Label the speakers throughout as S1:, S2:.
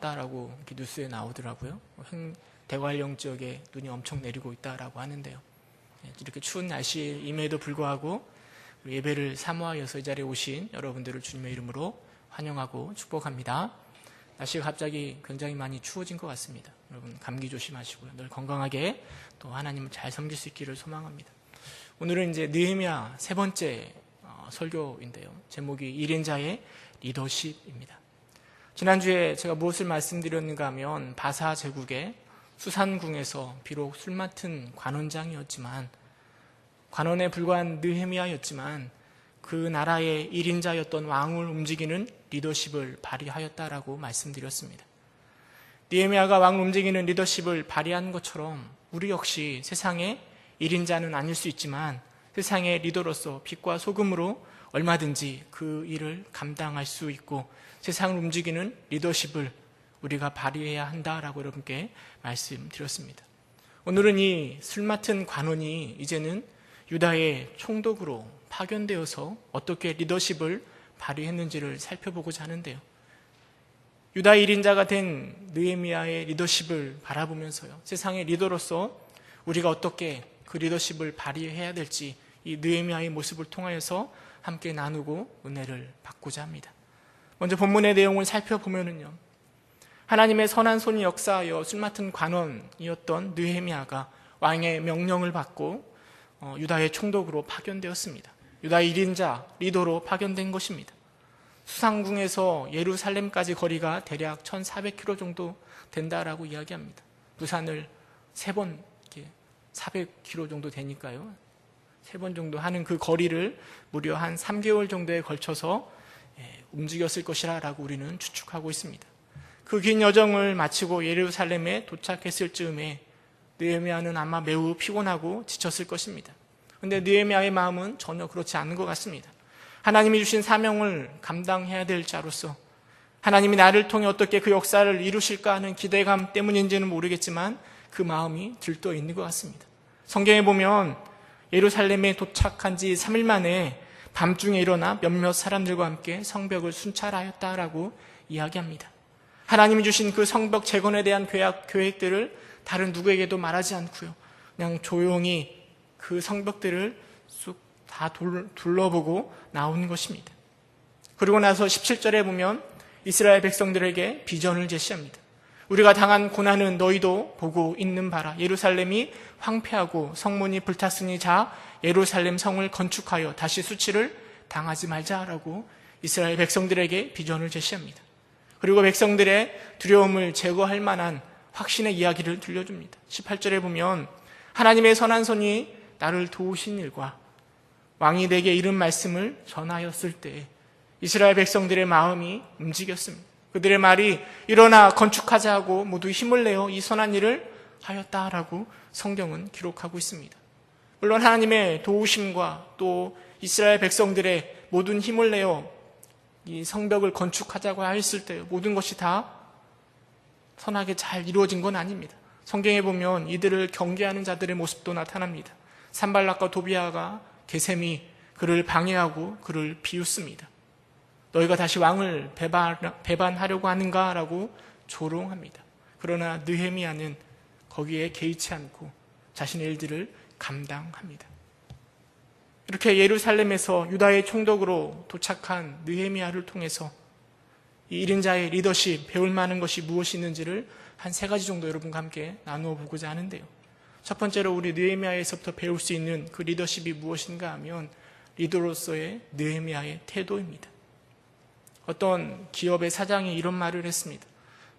S1: 다라고 이렇게 뉴스에 나오더라고요. 대관령 지역에 눈이 엄청 내리고 있다라고 하는데요. 이렇게 추운 날씨임에도 불구하고 예배를 사모하여서 이 자리에 오신 여러분들을 주님의 이름으로 환영하고 축복합니다. 날씨가 갑자기 굉장히 많이 추워진 것 같습니다. 여러분 감기 조심하시고요. 늘 건강하게 또 하나님을 잘 섬길 수 있기를 소망합니다. 오늘은 이제 느헤미야 세 번째 설교인데요. 제목이 1인자의 리더십입니다. 지난주에 제가 무엇을 말씀드렸는가 하면 바사 제국의 수산궁에서 비록 술 맡은 관원장이었지만 관원에 불과한 느헤미야였지만 그 나라의 1인자였던 왕을 움직이는 리더십을 발휘하였다라고 말씀드렸습니다. 느헤미야가 왕을 움직이는 리더십을 발휘한 것처럼 우리 역시 세상의 1인자는 아닐 수 있지만 세상의 리더로서 빛과 소금으로 얼마든지 그 일을 감당할 수 있고 세상을 움직이는 리더십을 우리가 발휘해야 한다라고 여러분께 말씀드렸습니다. 오늘은 이 술 맡은 관원이 이제는 유다의 총독으로 파견되어서 어떻게 리더십을 발휘했는지를 살펴보고자 하는데요. 유다 1인자가 된 느헤미야의 리더십을 바라보면서요. 세상의 리더로서 우리가 어떻게 그 리더십을 발휘해야 될지 이 느헤미야의 모습을 통하여서 함께 나누고 은혜를 받고자 합니다. 먼저 본문의 내용을 살펴보면은요. 하나님의 선한 손이 역사하여 술 맡은 관원이었던 느헤미야가 왕의 명령을 받고 유다의 총독으로 파견되었습니다. 유다 1인자 리더로 파견된 것입니다. 수상궁에서 예루살렘까지 거리가 대략 1400km 정도 된다라고 이야기합니다. 부산을 3번 400km 정도 되니까요. 3번 정도 하는 그 거리를 무려 한 3개월 정도에 걸쳐서 움직였을 것이라고 우리는 추측하고 있습니다. 그 긴 여정을 마치고 예루살렘에 도착했을 즈음에 느헤미야는 아마 매우 피곤하고 지쳤을 것입니다. 그런데 느헤미야의 마음은 전혀 그렇지 않은 것 같습니다. 하나님이 주신 사명을 감당해야 될 자로서 하나님이 나를 통해 어떻게 그 역사를 이루실까 하는 기대감 때문인지는 모르겠지만 그 마음이 들떠 있는 것 같습니다. 성경에 보면 예루살렘에 도착한 지 3일 만에 밤중에 일어나 몇몇 사람들과 함께 성벽을 순찰하였다라고 이야기합니다. 하나님이 주신 그 성벽 재건에 대한 계획들을 다른 누구에게도 말하지 않고요. 그냥 조용히 그 성벽들을 쑥 다 둘러보고 나오는 것입니다. 그리고 나서 17절에 보면 이스라엘 백성들에게 비전을 제시합니다. 우리가 당한 고난은 너희도 보고 있는 바라. 예루살렘이 황폐하고 성문이 불탔으니 자 예루살렘 성을 건축하여 다시 수치를 당하지 말자라고 이스라엘 백성들에게 비전을 제시합니다. 그리고 백성들의 두려움을 제거할 만한 확신의 이야기를 들려줍니다. 18절에 보면 하나님의 선한 손이 나를 도우신 일과 왕이 내게 이른 말씀을 전하였을 때 이스라엘 백성들의 마음이 움직였습니다. 그들의 말이 일어나 건축하자 하고 모두 힘을 내어 이 선한 일을 하였다라고 성경은 기록하고 있습니다. 물론 하나님의 도우심과 또 이스라엘 백성들의 모든 힘을 내어 이 성벽을 건축하자고 했을 때 모든 것이 다 선하게 잘 이루어진 건 아닙니다. 성경에 보면 이들을 경계하는 자들의 모습도 나타납니다. 산발락과 도비아가 게셈이 그를 방해하고 그를 비웃습니다. 너희가 다시 왕을 배반하려고 하는가라고 조롱합니다. 그러나 느헤미야는 거기에 개의치 않고 자신의 일들을 감당합니다. 이렇게 예루살렘에서 유다의 총독으로 도착한 느헤미야를 통해서 이 1인자의 리더십 배울 만한 것이 무엇이 있는지를 한 3가지 정도 여러분과 함께 나누어 보고자 하는데요. 첫 번째로 우리 느헤미야에서부터 배울 수 있는 그 리더십이 무엇인가 하면 리더로서의 느헤미야의 태도입니다. 어떤 기업의 사장이 이런 말을 했습니다.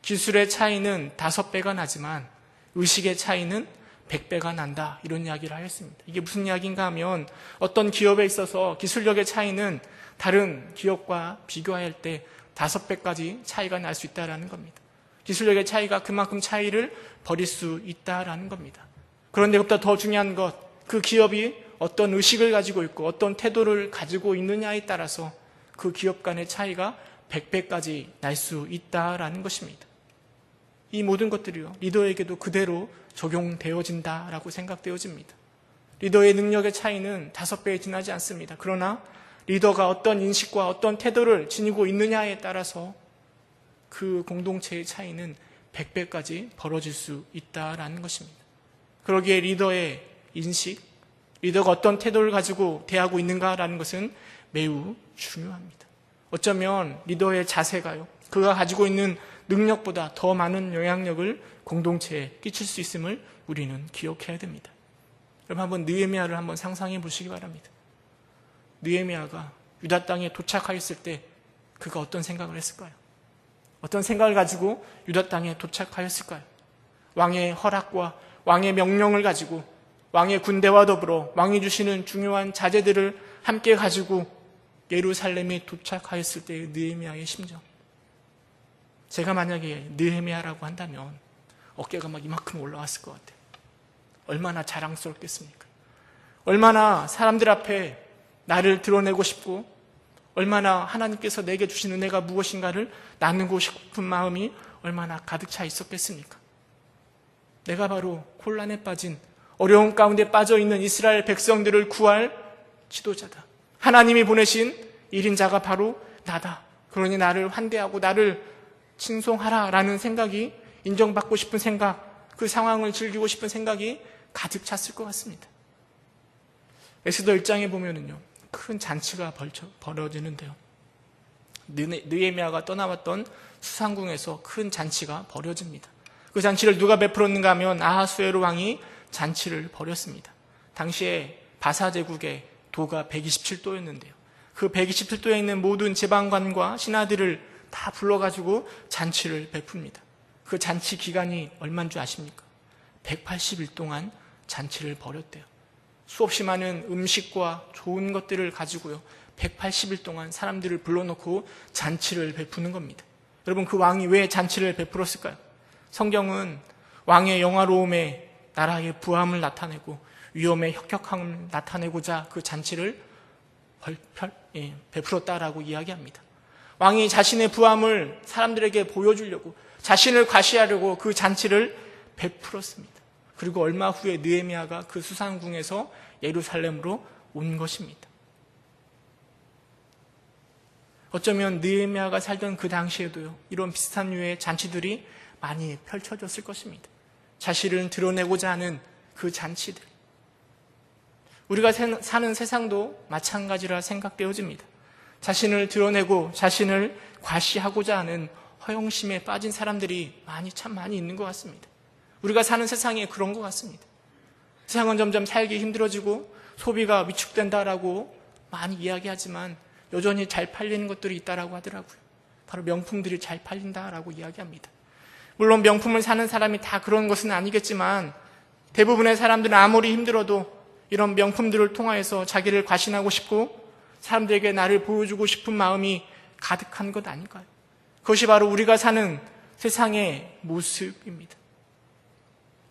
S1: 기술의 차이는 5배가 나지만 의식의 차이는 100배가 난다. 이런 이야기를 하였습니다. 이게 무슨 이야기인가 하면 어떤 기업에 있어서 기술력의 차이는 다른 기업과 비교할 때 5배까지 차이가 날 수 있다는 겁니다. 기술력의 차이가 그만큼 차이를 벌일 수 있다는 겁니다. 그런데 그보다 더 중요한 것, 그 기업이 어떤 의식을 가지고 있고 어떤 태도를 가지고 있느냐에 따라서 그 기업 간의 차이가 100배까지 날 수 있다라는 것입니다. 이 모든 것들이요, 리더에게도 그대로 적용되어진다라고 생각되어집니다. 리더의 능력의 차이는 5배에 지나지 않습니다. 그러나 리더가 어떤 인식과 어떤 태도를 지니고 있느냐에 따라서 그 공동체의 차이는 100배까지 벌어질 수 있다라는 것입니다. 그러기에 리더의 인식, 리더가 어떤 태도를 가지고 대하고 있는가라는 것은 매우 중요합니다. 어쩌면 리더의 자세가요, 그가 가지고 있는 능력보다 더 많은 영향력을 공동체에 끼칠 수 있음을 우리는 기억해야 됩니다. 여러분, 한번 느헤미야를 한번 상상해 보시기 바랍니다. 느헤미야가 유다 땅에 도착하였을 때 그가 어떤 생각을 했을까요? 어떤 생각을 가지고 유다 땅에 도착하였을까요? 왕의 허락과 왕의 명령을 가지고 왕의 군대와 더불어 왕이 주시는 중요한 자재들을 함께 가지고 예루살렘에 도착하였을 때의 느헤미야의 심정. 제가 만약에 느헤미야라고 한다면 어깨가 막 이만큼 올라왔을 것 같아요. 얼마나 자랑스럽겠습니까? 얼마나 사람들 앞에 나를 드러내고 싶고, 얼마나 하나님께서 내게 주신 은혜가 무엇인가를 나누고 싶은 마음이 얼마나 가득 차 있었겠습니까? 내가 바로 혼란에 빠진, 어려움 가운데 빠져있는 이스라엘 백성들을 구할 지도자다. 하나님이 보내신 1인자가 바로 나다. 그러니 나를 환대하고 나를 칭송하라라는 생각이, 인정받고 싶은 생각, 그 상황을 즐기고 싶은 생각이 가득 찼을 것 같습니다. 에스더 1장에 보면은요, 큰 잔치가 벌어지는데요. 느헤미야가 떠나왔던 수상궁에서 큰 잔치가 벌어집니다. 그 잔치를 누가 베풀었는가 하면 아하수에로 왕이 잔치를 벌였습니다. 당시에 바사 제국의 도가 127도였는데요. 그 127도에 있는 모든 제방관과 신하들을 다 불러가지고 잔치를 베풉니다. 그 잔치 기간이 얼마인 줄 아십니까? 180일 동안 잔치를 벌였대요. 수없이 많은 음식과 좋은 것들을 가지고요, 180일 동안 사람들을 불러놓고 잔치를 베푸는 겁니다. 여러분, 그 왕이 왜 잔치를 베풀었을까요? 성경은 왕의 영화로움에 나라의 부함을 나타내고 위험의 혁혁함을 나타내고자 그 잔치를 베풀었다라고 이야기합니다. 왕이 자신의 부함을 사람들에게 보여주려고, 자신을 과시하려고 그 잔치를 베풀었습니다. 그리고 얼마 후에 느헤미야가 그 수상궁에서 예루살렘으로 온 것입니다. 어쩌면 느헤미야가 살던 그 당시에도요, 이런 비슷한 류의 잔치들이 많이 펼쳐졌을 것입니다. 자신을 드러내고자 하는 그 잔치들. 우리가 사는 세상도 마찬가지라 생각되어집니다. 자신을 드러내고 자신을 과시하고자 하는 허영심에 빠진 사람들이 참 많이 있는 것 같습니다. 우리가 사는 세상에 그런 것 같습니다. 세상은 점점 살기 힘들어지고 소비가 위축된다라고 많이 이야기하지만 여전히 잘 팔리는 것들이 있다라고 하더라고요. 바로 명품들이 잘 팔린다라고 이야기합니다. 물론 명품을 사는 사람이 다 그런 것은 아니겠지만 대부분의 사람들은 아무리 힘들어도 이런 명품들을 통하여서 자기를 과신하고 싶고 사람들에게 나를 보여주고 싶은 마음이 가득한 것 아닐까요? 그것이 바로 우리가 사는 세상의 모습입니다.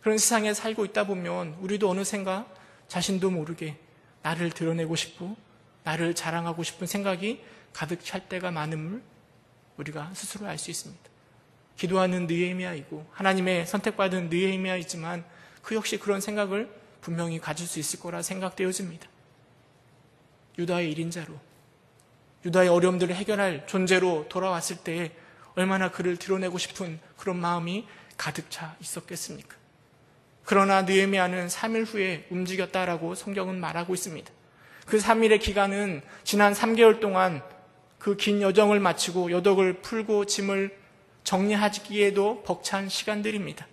S1: 그런 세상에 살고 있다 보면 우리도 어느샌가 자신도 모르게 나를 드러내고 싶고 나를 자랑하고 싶은 생각이 가득 찰 때가 많음을 우리가 스스로 알 수 있습니다. 기도하는 느헤미야이고 하나님의 선택받은 느헤미야이지만 그 역시 그런 생각을 분명히 가질 수 있을 거라 생각되어집니다. 유다의 1인자로, 유다의 어려움들을 해결할 존재로 돌아왔을 때에 얼마나 그를 드러내고 싶은 그런 마음이 가득 차 있었겠습니까? 그러나 느헤미야는 3일 후에 움직였다라고 성경은 말하고 있습니다. 그 3일의 기간은 지난 3개월 동안 그 긴 여정을 마치고 여독을 풀고 짐을 정리하기에도 벅찬 시간들입니다.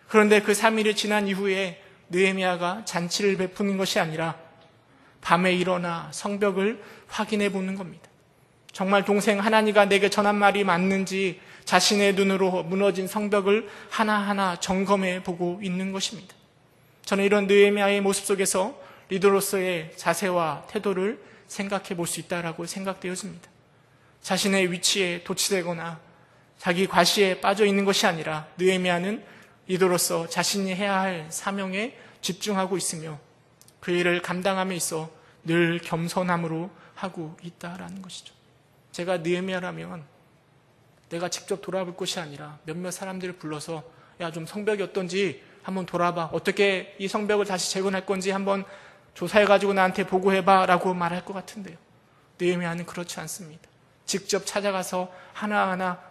S1: 그런데 그 3일이 지난 이후에 느헤미야가 잔치를 베푸는 것이 아니라 밤에 일어나 성벽을 확인해 보는 겁니다. 정말 동생 하나니가 내게 전한 말이 맞는지 자신의 눈으로 무너진 성벽을 하나하나 점검해 보고 있는 것입니다. 저는 이런 느헤미야의 모습 속에서 리더로서의 자세와 태도를 생각해 볼 수 있다라고 생각되어집니다. 자신의 위치에 도취되거나 자기 과시에 빠져 있는 것이 아니라 느헤미야는 리더로서 자신이 해야 할 사명에 집중하고 있으며 그 일을 감당함에 있어 늘 겸손함으로 하고 있다라는 것이죠. 제가 느헤미야라면 내가 직접 돌아볼 것이 아니라 몇몇 사람들을 불러서 야, 좀 성벽이 어떤지 한번 돌아봐. 어떻게 이 성벽을 다시 재건할 건지 한번 조사해가지고 나한테 보고해봐 라고 말할 것 같은데요. 느헤미야는 그렇지 않습니다. 직접 찾아가서 하나하나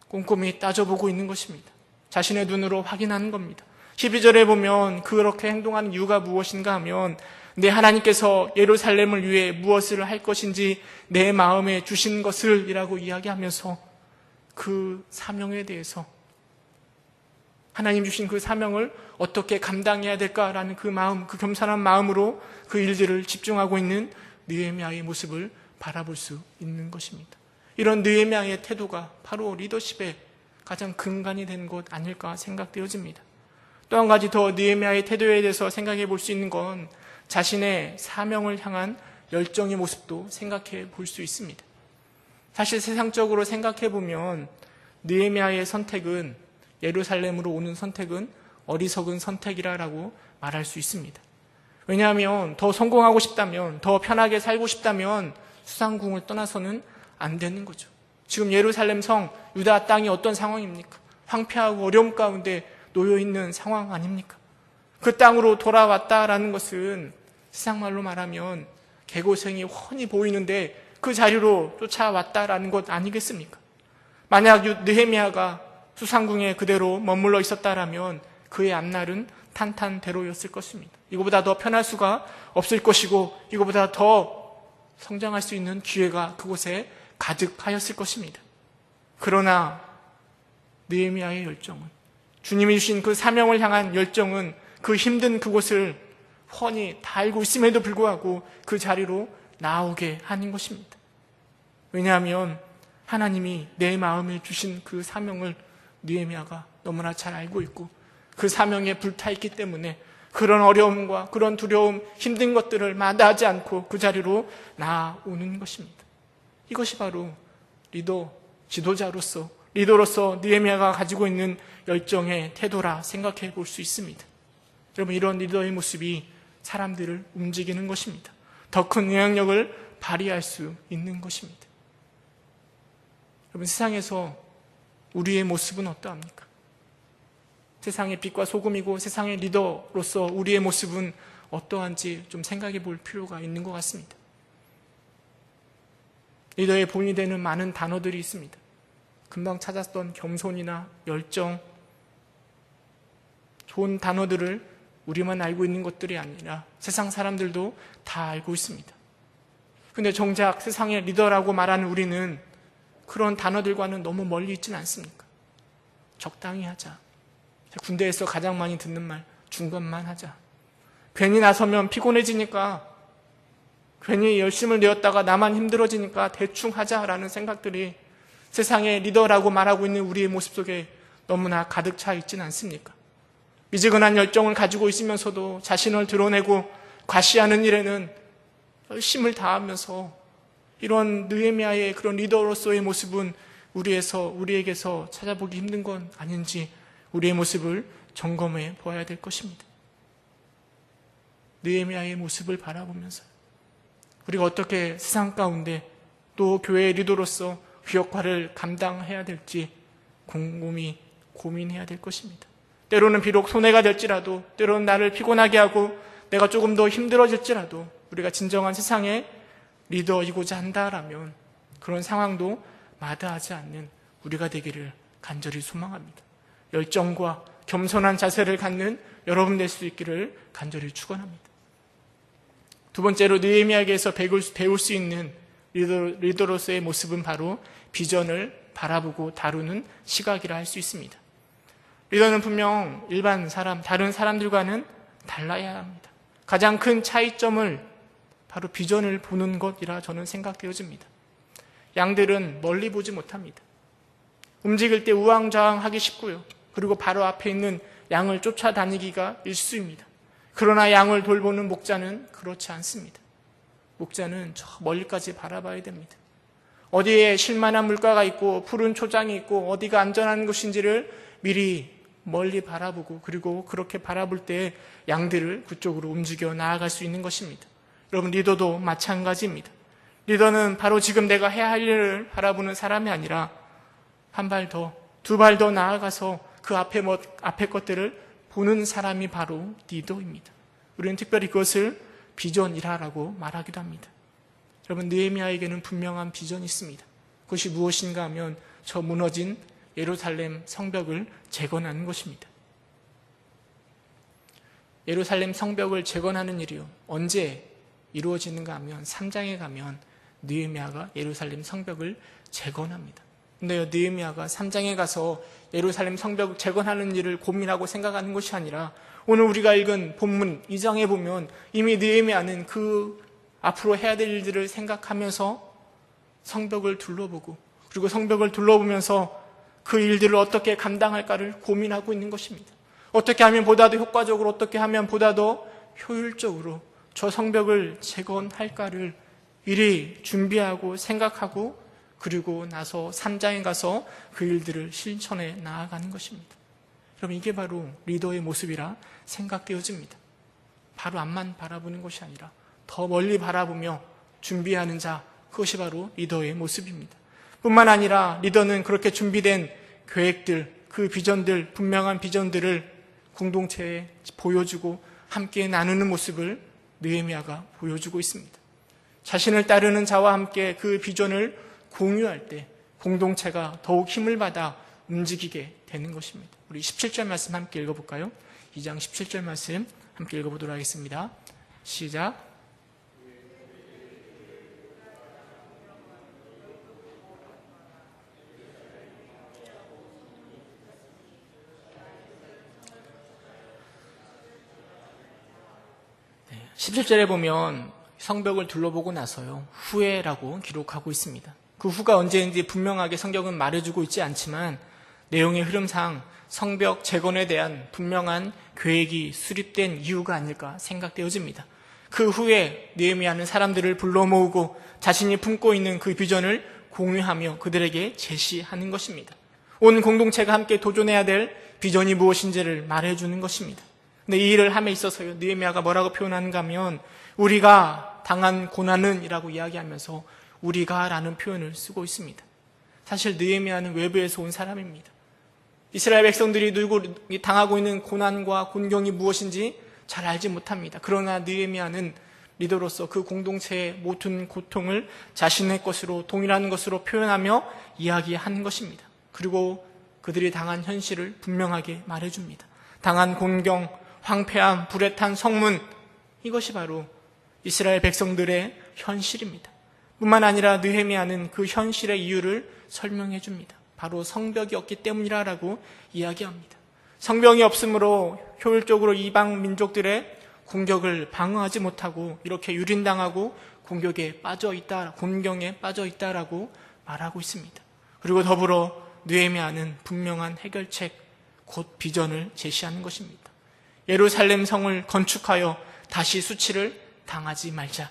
S1: 꼼꼼히 따져보고 있는 것입니다. 자신의 눈으로 확인하는 겁니다. 12절에 보면 그렇게 행동하는 이유가 무엇인가 하면 내 하나님께서 예루살렘을 위해 무엇을 할 것인지 내 마음에 주신 것을 이라고 이야기하면서 그 사명에 대해서 하나님 주신 그 사명을 어떻게 감당해야 될까라는 그 마음, 그 겸손한 마음으로 그 일들을 집중하고 있는 느헤미야의 모습을 바라볼 수 있는 것입니다. 이런 느헤미야의 태도가 바로 리더십의 가장 근간이 된 것 아닐까 생각되어집니다. 또 한 가지 더 느헤미야의 태도에 대해서 생각해 볼 수 있는 건 자신의 사명을 향한 열정의 모습도 생각해 볼 수 있습니다. 사실 세상적으로 생각해 보면 느헤미야의 선택은, 예루살렘으로 오는 선택은 어리석은 선택이라고 말할 수 있습니다. 왜냐하면 더 성공하고 싶다면, 더 편하게 살고 싶다면 수상궁을 떠나서는 안 되는 거죠. 지금 예루살렘 성, 유다 땅이 어떤 상황입니까? 황폐하고 어려움 가운데 놓여있는 상황 아닙니까? 그 땅으로 돌아왔다라는 것은 세상말로 말하면 개고생이 훤히 보이는데 그 자리로 쫓아왔다라는 것 아니겠습니까? 만약 느헤미야가 수상궁에 그대로 머물러 있었다라면 그의 앞날은 탄탄대로였을 것입니다. 이거보다 더 편할 수가 없을 것이고 이거보다 더 성장할 수 있는 기회가 그곳에 가득하였을 것입니다. 그러나 느헤미야의 열정은, 주님이 주신 그 사명을 향한 열정은 그 힘든 그곳을 훤히 다 알고 있음에도 불구하고 그 자리로 나오게 하는 것입니다. 왜냐하면 하나님이 내 마음에 주신 그 사명을 느헤미야가 너무나 잘 알고 있고 그 사명에 불타있기 때문에 그런 어려움과 그런 두려움, 힘든 것들을 마다하지 않고 그 자리로 나오는 것입니다. 이것이 바로 지도자로서, 리더로서 느헤미야가 가지고 있는 열정의 태도라 생각해 볼 수 있습니다. 여러분, 이런 리더의 모습이 사람들을 움직이는 것입니다. 더 큰 영향력을 발휘할 수 있는 것입니다. 여러분, 세상에서 우리의 모습은 어떠합니까? 세상의 빛과 소금이고 세상의 리더로서 우리의 모습은 어떠한지 좀 생각해 볼 필요가 있는 것 같습니다. 리더의 본이 되는 많은 단어들이 있습니다. 금방 찾았던 겸손이나 열정, 좋은 단어들을 우리만 알고 있는 것들이 아니라 세상 사람들도 다 알고 있습니다. 근데 정작 세상의 리더라고 말하는 우리는 그런 단어들과는 너무 멀리 있지는 않습니까? 적당히 하자. 군대에서 가장 많이 듣는 말, 중간만 하자. 괜히 나서면 피곤해지니까, 괜히 열심을 내었다가 나만 힘들어지니까 대충 하자라는 생각들이 세상의 리더라고 말하고 있는 우리의 모습 속에 너무나 가득 차 있지는 않습니까? 미지근한 열정을 가지고 있으면서도 자신을 드러내고 과시하는 일에는 열심을 다하면서 이런 느헤미야의 그런 리더로서의 모습은 우리에게서 찾아보기 힘든 건 아닌지 우리의 모습을 점검해 보아야 될 것입니다. 느헤미야의 모습을 바라보면서 우리가 어떻게 세상 가운데 또 교회의 리더로서 그 역할을 감당해야 될지 곰곰이 고민해야 될 것입니다. 때로는 비록 손해가 될지라도, 때로는 나를 피곤하게 하고 내가 조금 더 힘들어질지라도 우리가 진정한 세상의 리더이고자 한다라면 그런 상황도 마다하지 않는 우리가 되기를 간절히 소망합니다. 열정과 겸손한 자세를 갖는 여러분 될 수 있기를 간절히 축원합니다. 두 번째로 느헤미야에게서 배울 수 있는 리더로서의 모습은 바로 비전을 바라보고 다루는 시각이라 할 수 있습니다. 리더는 분명 일반 사람, 다른 사람들과는 달라야 합니다. 가장 큰 차이점을 바로 비전을 보는 것이라 저는 생각되어집니다. 양들은 멀리 보지 못합니다. 움직일 때 우왕좌왕하기 쉽고요. 그리고 바로 앞에 있는 양을 쫓아다니기가 일수입니다. 그러나 양을 돌보는 목자는 그렇지 않습니다. 목자는 저 멀리까지 바라봐야 됩니다. 어디에 쉴만한 물가가 있고 푸른 초장이 있고 어디가 안전한 곳인지를 미리 멀리 바라보고 그리고 그렇게 바라볼 때 양들을 그쪽으로 움직여 나아갈 수 있는 것입니다. 여러분, 리더도 마찬가지입니다. 리더는 바로 지금 내가 해야 할 일을 바라보는 사람이 아니라 한 발 더, 두 발 더 나아가서 그 앞에 것들을 보는 사람이 바로 리더입니다. 우리는 특별히 그것을 비전이라고 말하기도 합니다. 여러분, 느헤미야에게는 분명한 비전이 있습니다. 그것이 무엇인가 하면 저 무너진 예루살렘 성벽을 재건하는 것입니다. 예루살렘 성벽을 재건하는 일이요, 언제 이루어지는가 하면 3장에 가면 느헤미야가 예루살렘 성벽을 재건합니다. 근데요, 느헤미야가 3장에 가서 예루살렘 성벽 재건하는 일을 고민하고 생각하는 것이 아니라 오늘 우리가 읽은 본문 2장에 보면 이미 느헤미야는 그 앞으로 해야 될 일들을 생각하면서 성벽을 둘러보고, 그리고 성벽을 둘러보면서 그 일들을 어떻게 감당할까를 고민하고 있는 것입니다. 어떻게 하면 보다 더 효과적으로, 어떻게 하면 보다 더 효율적으로 저 성벽을 재건할까를 미리 준비하고 생각하고, 그리고 나서 3장에 가서 그 일들을 실천해 나아가는 것입니다. 여러분, 이게 바로 리더의 모습이라 생각되어집니다. 바로 앞만 바라보는 것이 아니라 더 멀리 바라보며 준비하는 자, 그것이 바로 리더의 모습입니다. 뿐만 아니라 리더는 그렇게 준비된 계획들, 그 비전들, 분명한 비전들을 공동체에 보여주고 함께 나누는 모습을 느헤미야가 보여주고 있습니다. 자신을 따르는 자와 함께 그 비전을 공유할 때 공동체가 더욱 힘을 받아 움직이게 되는 것입니다. 우리 17절 말씀 함께 읽어볼까요? 2장 17절 말씀 함께 읽어보도록 하겠습니다. 시작. 네, 17절에 보면 성벽을 둘러보고 나서요, 후회라고 기록하고 있습니다. 그 후가 언제인지 분명하게 성경은 말해주고 있지 않지만 내용의 흐름상 성벽 재건에 대한 분명한 계획이 수립된 이유가 아닐까 생각되어집니다. 그 후에 느헤미야는 사람들을 불러 모으고 자신이 품고 있는 그 비전을 공유하며 그들에게 제시하는 것입니다. 온 공동체가 함께 도전해야 될 비전이 무엇인지를 말해주는 것입니다. 근데 이 일을 함에 있어서요, 느헤미야가 뭐라고 표현하는가 하면 우리가 당한 고난은 이라고 이야기하면서 우리가 라는 표현을 쓰고 있습니다. 사실 느헤미야는 외부에서 온 사람입니다. 이스라엘 백성들이 당하고 있는 고난과 곤경이 무엇인지 잘 알지 못합니다. 그러나 느헤미야는 리더로서 그 공동체의 모든 고통을 자신의 것으로, 동일한 것으로 표현하며 이야기하는 것입니다. 그리고 그들이 당한 현실을 분명하게 말해줍니다. 당한 곤경, 황폐함, 불에 탄 성문, 이것이 바로 이스라엘 백성들의 현실입니다. 뿐만 아니라 느헤미야는 그 현실의 이유를 설명해 줍니다. 바로 성벽이 없기 때문이라고 이야기합니다. 성벽이 없으므로 효율적으로 이방 민족들의 공격을 방어하지 못하고 이렇게 유린당하고 공격에 빠져 있다, 곤경에 빠져 있다라고 말하고 있습니다. 그리고 더불어 느헤미야는 분명한 해결책, 곧 비전을 제시하는 것입니다. 예루살렘 성을 건축하여 다시 수치를 당하지 말자.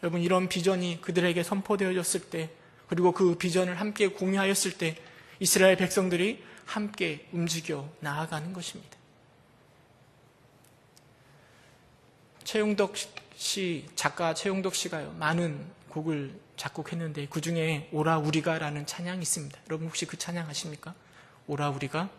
S1: 여러분, 이런 비전이 그들에게 선포되어졌을 때, 그리고 그 비전을 함께 공유하였을 때 이스라엘 백성들이 함께 움직여 나아가는 것입니다. 작가 최용덕 씨가요, 많은 곡을 작곡했는데 그 중에 오라 우리가라는 찬양이 있습니다. 여러분 혹시 그 찬양 아십니까? 오라 우리가?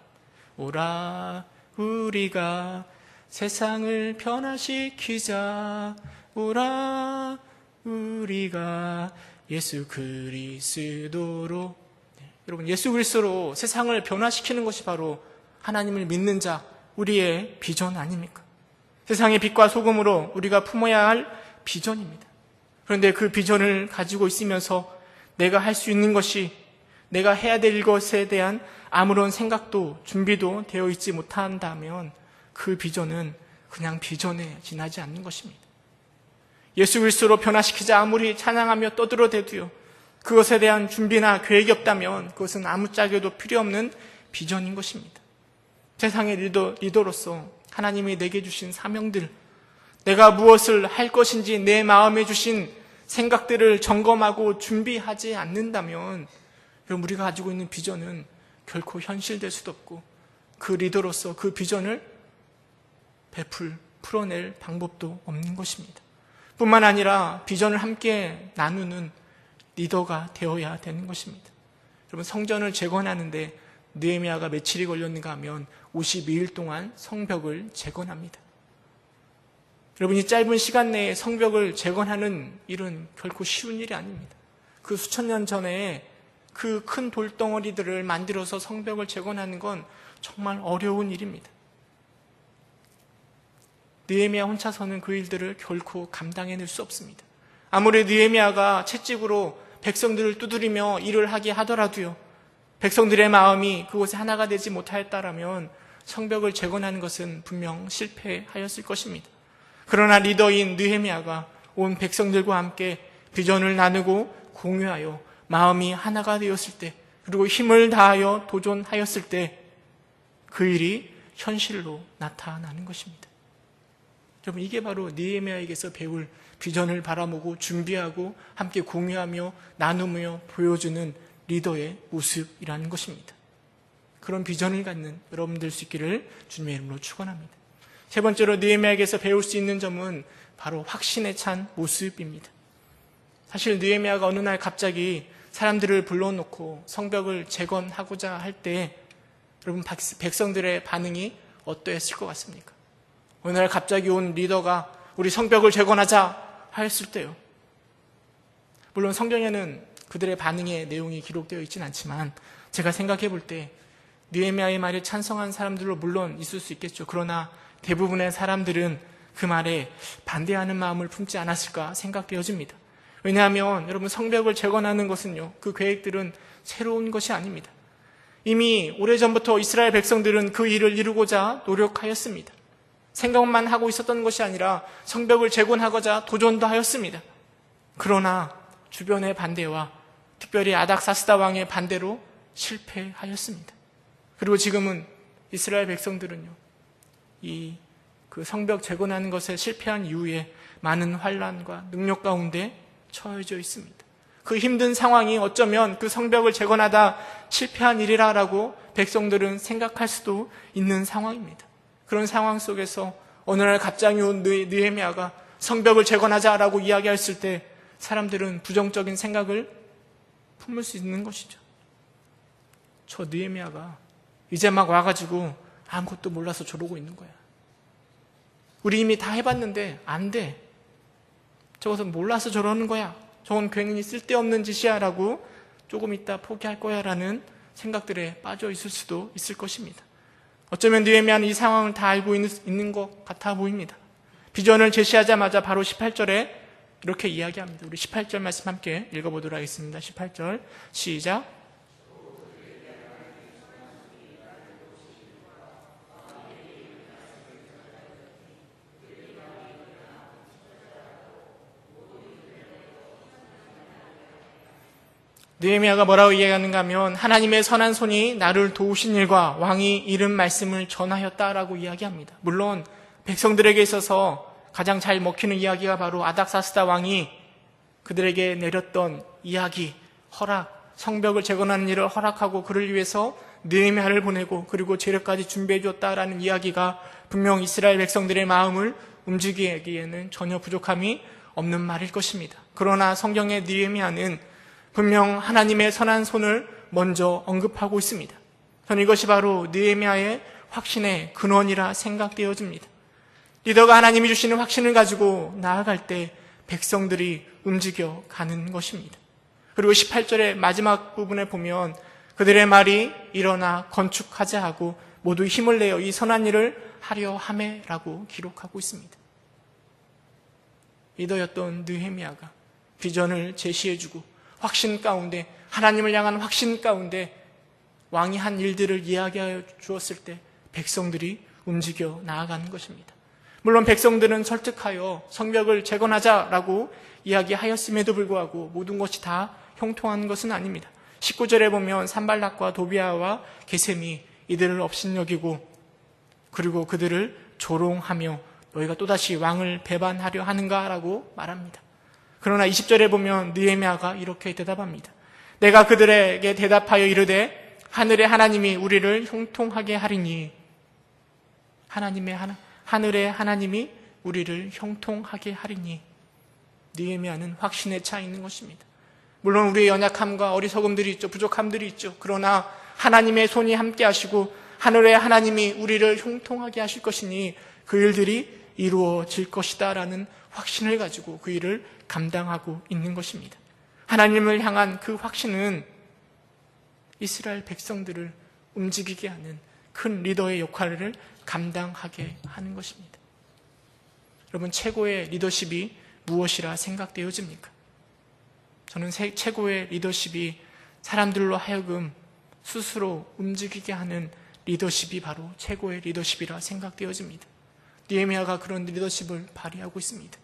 S1: 오라 우리가 세상을 변화시키자. 오라 우리가 예수 그리스도로. 여러분, 예수 그리스도로 세상을 변화시키는 것이 바로 하나님을 믿는 자, 우리의 비전 아닙니까? 세상의 빛과 소금으로 우리가 품어야 할 비전입니다. 그런데 그 비전을 가지고 있으면서 내가 할 수 있는 것이, 내가 해야 될 것에 대한 아무런 생각도 준비도 되어 있지 못한다면 그 비전은 그냥 비전에 지나지 않는 것입니다. 예수 그리스도로 변화시키자 아무리 찬양하며 떠들어대도요, 그것에 대한 준비나 계획이 없다면 그것은 아무짝에도 필요 없는 비전인 것입니다. 세상의 리더로서 하나님이 내게 주신 사명들, 내가 무엇을 할 것인지 내 마음에 주신 생각들을 점검하고 준비하지 않는다면 우리가 가지고 있는 비전은 결코 현실될 수도 없고 그 리더로서 그 비전을 풀어낼 방법도 없는 것입니다. 뿐만 아니라 비전을 함께 나누는 리더가 되어야 되는 것입니다. 여러분, 성전을 재건하는데 느헤미야가 며칠이 걸렸는가 하면 52일 동안 성벽을 재건합니다. 여러분, 이 짧은 시간 내에 성벽을 재건하는 일은 결코 쉬운 일이 아닙니다. 그 수천 년 전에 그 큰 돌덩어리들을 만들어서 성벽을 재건하는 건 정말 어려운 일입니다. 느헤미야 혼자서는 그 일들을 결코 감당해낼 수 없습니다. 아무리 느헤미야가 채찍으로 백성들을 두드리며 일을 하게 하더라도요, 백성들의 마음이 그곳에 하나가 되지 못하였다라면 성벽을 재건하는 것은 분명 실패하였을 것입니다. 그러나 리더인 느헤미야가 온 백성들과 함께 비전을 나누고 공유하여 마음이 하나가 되었을 때, 그리고 힘을 다하여 도전하였을 때 그 일이 현실로 나타나는 것입니다. 여러분, 이게 바로 느헤미야에게서 배울 비전을 바라보고 준비하고 함께 공유하며 나누며 보여주는 리더의 모습이라는 것입니다. 그런 비전을 갖는 여러분들 수 있기를 주님의 이름으로 축원합니다. 세 번째로 느헤미야에게서 배울 수 있는 점은 바로 확신에 찬 모습입니다. 사실 느헤미야가 어느 날 갑자기 사람들을 불러놓고 성벽을 재건하고자 할 때 여러분, 백성들의 반응이 어떠했을 것 같습니까? 어느 날 갑자기 온 리더가 우리 성벽을 재건하자 하였을 때요, 물론 성경에는 그들의 반응의 내용이 기록되어 있지는 않지만 제가 생각해 볼 때 느헤미야의 말에 찬성한 사람들로 물론 있을 수 있겠죠. 그러나 대부분의 사람들은 그 말에 반대하는 마음을 품지 않았을까 생각되어집니다. 왜냐하면 여러분, 성벽을 재건하는 것은요, 그 계획들은 새로운 것이 아닙니다. 이미 오래전부터 이스라엘 백성들은 그 일을 이루고자 노력하였습니다. 생각만 하고 있었던 것이 아니라 성벽을 재건하고자 도전도 하였습니다. 그러나 주변의 반대와 특별히 아닥사스다 왕의 반대로 실패하였습니다. 그리고 지금은 이스라엘 백성들은요, 그 성벽 재건하는 것에 실패한 이후에 많은 환난과 능력 가운데 처해져 있습니다. 그 힘든 상황이 어쩌면 그 성벽을 재건하다 실패한 일이라고 백성들은 생각할 수도 있는 상황입니다. 그런 상황 속에서 어느 날 갑자기 온 느헤미야가 성벽을 재건하자라고 이야기했을 때 사람들은 부정적인 생각을 품을 수 있는 것이죠. 저 느헤미야가 이제 막 와가지고 아무것도 몰라서 저러고 있는 거야. 우리 이미 다 해봤는데 안 돼. 저것은 몰라서 저러는 거야. 저건 괜히 쓸데없는 짓이야 라고 조금 있다 포기할 거야 라는 생각들에 빠져 있을 수도 있을 것입니다. 어쩌면 느헤미야는 이 상황을 다 알고 있는 것 같아 보입니다. 비전을 제시하자마자 바로 18절에 이렇게 이야기합니다. 우리 18절 말씀 함께 읽어보도록 하겠습니다. 18절 시작. 느헤미야가 뭐라고 이야기하는가 하면 하나님의 선한 손이 나를 도우신 일과 왕이 이른 말씀을 전하였다라고 이야기합니다. 물론 백성들에게 있어서 가장 잘 먹히는 이야기가 바로 아닥사스다 왕이 그들에게 내렸던 이야기, 허락, 성벽을 재건하는 일을 허락하고 그를 위해서 느헤미야를 보내고 그리고 재료까지 준비해 줬다라는 이야기가 분명 이스라엘 백성들의 마음을 움직이기에는 전혀 부족함이 없는 말일 것입니다. 그러나 성경의 느헤미야는 분명 하나님의 선한 손을 먼저 언급하고 있습니다. 저는 이것이 바로 느헤미야의 확신의 근원이라 생각되어집니다. 리더가 하나님이 주시는 확신을 가지고 나아갈 때 백성들이 움직여 가는 것입니다. 그리고 18절의 마지막 부분에 보면 그들의 말이 일어나 건축하자 하고 모두 힘을 내어 이 선한 일을 하려 하매라고 기록하고 있습니다. 리더였던 느헤미야가 비전을 제시해주고 확신 가운데, 하나님을 향한 확신 가운데 왕이 한 일들을 이야기하여 주었을 때 백성들이 움직여 나아가는 것입니다. 물론 백성들은 설득하여 성벽을 재건하자라고 이야기하였음에도 불구하고 모든 것이 다 형통한 것은 아닙니다. 19절에 보면 산발락과 도비아와 게셈이 이들을 업신여기고 그리고 그들을 조롱하며 너희가 또다시 왕을 배반하려 하는가라고 말합니다. 그러나 20절에 보면 느헤미야가 이렇게 대답합니다. 내가 그들에게 대답하여 이르되 하늘의 하나님이 우리를 형통하게 하리니 하늘의 하나님이 우리를 형통하게 하리니 느헤미야는 확신에 차 있는 것입니다. 물론 우리의 연약함과 어리석음들이 있죠. 부족함들이 있죠. 그러나 하나님의 손이 함께 하시고 하늘의 하나님이 우리를 형통하게 하실 것이니 그 일들이 이루어질 것이다 라는 확신을 가지고 그 일을 감당하고 있는 것입니다. 하나님을 향한 그 확신은 이스라엘 백성들을 움직이게 하는 큰 리더의 역할을 감당하게 하는 것입니다. 여러분, 최고의 리더십이 무엇이라 생각되어집니까? 저는 최고의 리더십이 사람들로 하여금 스스로 움직이게 하는 리더십이 바로 최고의 리더십이라 생각되어집니다. 느헤미야가 그런 리더십을 발휘하고 있습니다.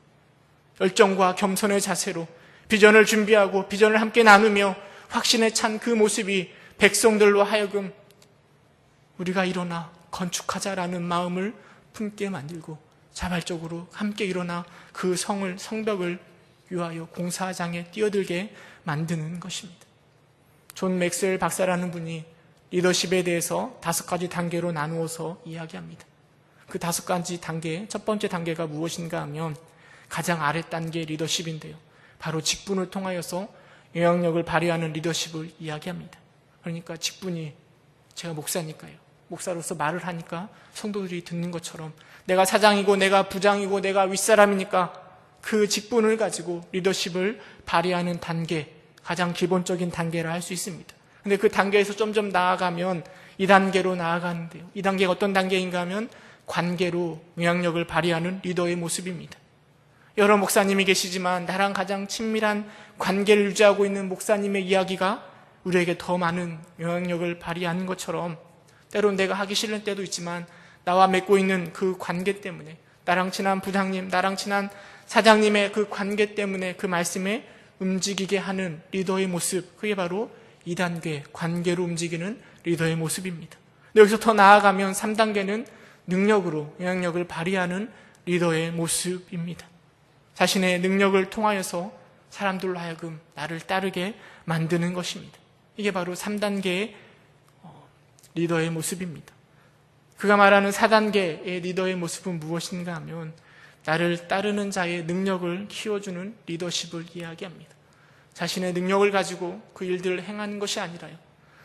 S1: 열정과 겸손의 자세로 비전을 준비하고 비전을 함께 나누며 확신에 찬 그 모습이 백성들로 하여금 우리가 일어나 건축하자라는 마음을 품게 만들고 자발적으로 함께 일어나 그 성벽을 위하여 공사장에 뛰어들게 만드는 것입니다. 존 맥스웰 박사라는 분이 리더십에 대해서 5가지 단계로 나누어서 이야기합니다. 그 5가지 단계, 첫 번째 단계가 무엇인가 하면 가장 아래 단계 리더십인데요. 바로 직분을 통하여서 영향력을 발휘하는 리더십을 이야기합니다. 그러니까 직분이, 제가 목사니까요. 목사로서 말을 하니까 성도들이 듣는 것처럼 내가 사장이고 내가 부장이고 내가 윗사람이니까 그 직분을 가지고 리더십을 발휘하는 단계, 가장 기본적인 단계라 할 수 있습니다. 근데 그 단계에서 점점 나아가면 2단계로 나아가는데요. 2단계가 어떤 단계인가 하면 관계로 영향력을 발휘하는 리더의 모습입니다. 여러 목사님이 계시지만 나랑 가장 친밀한 관계를 유지하고 있는 목사님의 이야기가 우리에게 더 많은 영향력을 발휘하는 것처럼 때론 내가 하기 싫은 때도 있지만 나와 맺고 있는 그 관계 때문에, 나랑 친한 부장님, 나랑 친한 사장님의 그 관계 때문에 그 말씀에 움직이게 하는 리더의 모습, 그게 바로 2단계 관계로 움직이는 리더의 모습입니다. 근데 여기서 더 나아가면 3단계는 능력으로 영향력을 발휘하는 리더의 모습입니다. 자신의 능력을 통하여서 사람들로 하여금 나를 따르게 만드는 것입니다. 이게 바로 3단계의 리더의 모습입니다. 그가 말하는 4단계의 리더의 모습은 무엇인가 하면 나를 따르는 자의 능력을 키워주는 리더십을 이야기합니다. 자신의 능력을 가지고 그 일들을 행하는 것이 아니라요,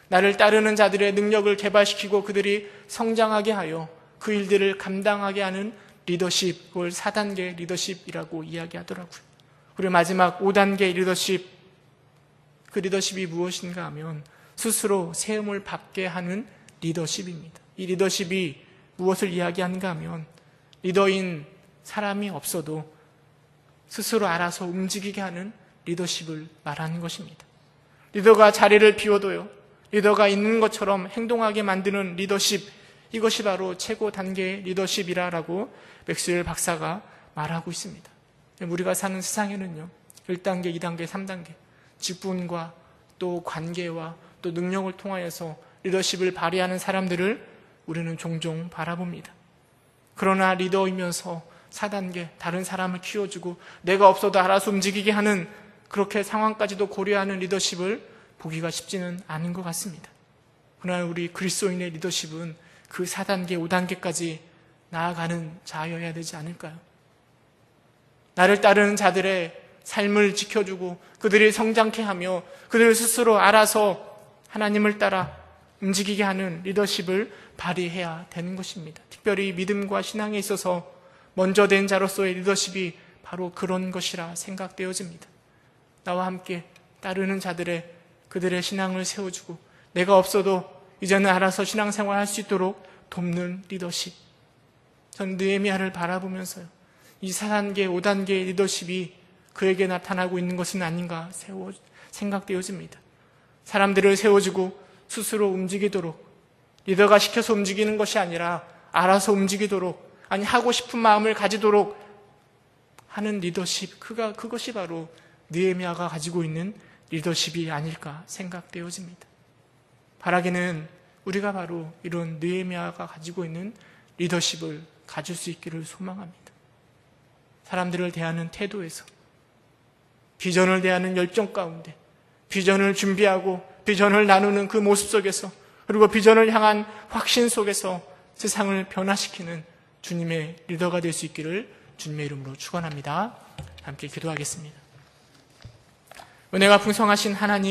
S1: 나를 따르는 자들의 능력을 개발시키고 그들이 성장하게 하여 그 일들을 감당하게 하는 리더십, 그걸 4단계 리더십이라고 이야기하더라고요. 그리고 마지막 5단계 리더십, 그 리더십이 무엇인가 하면 스스로 세움을 받게 하는 리더십입니다. 이 리더십이 무엇을 이야기하는가 하면 리더인 사람이 없어도 스스로 알아서 움직이게 하는 리더십을 말하는 것입니다. 리더가 자리를 비워도요, 리더가 있는 것처럼 행동하게 만드는 리더십, 이것이 바로 최고 단계의 리더십이라고 맥스웰 박사가 말하고 있습니다. 우리가 사는 세상에는요, 1단계, 2단계, 3단계 직분과 또 관계와 또 능력을 통하여서 리더십을 발휘하는 사람들을 우리는 종종 바라봅니다. 그러나 리더이면서 4단계 다른 사람을 키워주고 내가 없어도 알아서 움직이게 하는 그렇게 상황까지도 고려하는 리더십을 보기가 쉽지는 않은 것 같습니다. 그러나 우리 그리스도인의 리더십은 그 4단계, 5단계까지 나아가는 자여야 되지 않을까요? 나를 따르는 자들의 삶을 지켜주고 그들이 성장케 하며 그들 스스로 알아서 하나님을 따라 움직이게 하는 리더십을 발휘해야 되는 것입니다. 특별히 믿음과 신앙에 있어서 먼저 된 자로서의 리더십이 바로 그런 것이라 생각되어집니다. 나와 함께 따르는 자들의 그들의 신앙을 세워주고 내가 없어도 이제는 알아서 신앙생활 할 수 있도록 돕는 리더십. 저는 느헤미야를 바라보면서요, 이 4단계, 5단계의 리더십이 그에게 나타나고 있는 것은 아닌가 생각되어집니다. 사람들을 세워주고 스스로 움직이도록, 리더가 시켜서 움직이는 것이 아니라 알아서 움직이도록, 아니 하고 싶은 마음을 가지도록 하는 리더십, 그것이 바로 느헤미야가 가지고 있는 리더십이 아닐까 생각되어집니다. 바라기는 우리가 바로 이런 느헤미야가 가지고 있는 리더십을 가질 수 있기를 소망합니다. 사람들을 대하는 태도에서, 비전을 대하는 열정 가운데, 비전을 준비하고 비전을 나누는 그 모습 속에서, 그리고 비전을 향한 확신 속에서 세상을 변화시키는 주님의 리더가 될 수 있기를 주님의 이름으로 축원합니다. 함께 기도하겠습니다. 은혜가 풍성하신 하나님,